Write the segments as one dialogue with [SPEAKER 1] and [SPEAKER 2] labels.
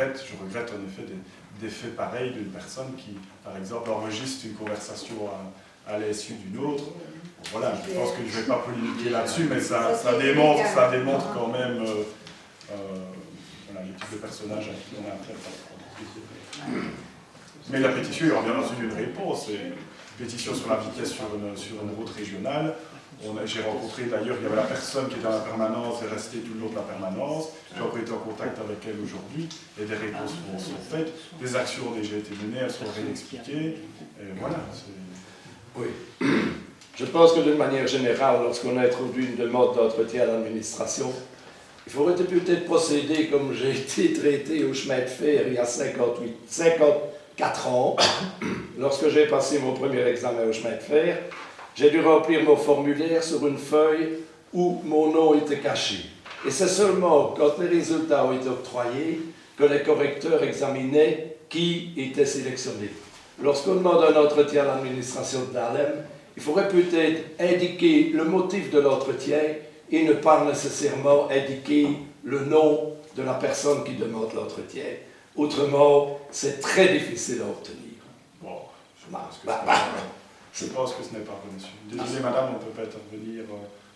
[SPEAKER 1] regrette en effet des faits pareils d'une personne qui, par exemple, enregistre une conversation à l'insu d'une autre. Voilà, je pense que je ne vais pas polémiquer là-dessus, mais ça démontre quand même voilà, les types de personnages à qui on a affaire. Mais la pétition, il revient dans une réponse. Une pétition sur la vitesse sur une route régionale. J'ai rencontré d'ailleurs, il y avait la personne qui était dans la permanence et restée tout le long de la permanence. J'ai encore été en contact avec elle aujourd'hui et des réponses sont faites. Des actions ont déjà été menées, elles sont réexpliquées. Et voilà.
[SPEAKER 2] Oui. Je pense que d'une manière générale, lorsqu'on a introduit une demande d'entretien à l'administration, il faudrait peut-être procéder comme j'ai été traité au chemin de fer il y a 54 ans. Lorsque j'ai passé mon premier examen au chemin de fer, j'ai dû remplir mon formulaire sur une feuille où mon nom était caché. Et c'est seulement quand les résultats ont été octroyés que les correcteurs examinaient qui était sélectionné. Lorsqu'on demande un entretien à l'administration de l'ALEM, il faudrait peut-être indiquer le motif de l'entretien et ne pas nécessairement indiquer le nom de la personne qui demande l'entretien. Autrement, c'est très difficile à obtenir.
[SPEAKER 1] Bon, je pense que ce n'est pas reçu. Désolé madame, on ne peut pas intervenir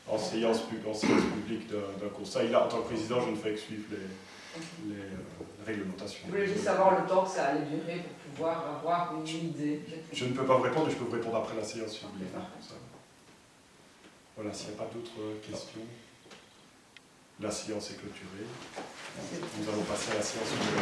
[SPEAKER 1] en séance publique d'un conseil. Là, en tant que président, je ne fais que suivre les réglementations.
[SPEAKER 3] Je voulais juste savoir le temps que ça allait durer pour pouvoir avoir une idée.
[SPEAKER 1] Je ne peux pas vous répondre, je peux vous répondre après la séance publique. Voilà, s'il n'y a pas d'autres questions, la séance est clôturée. Nous allons passer à la séance publique.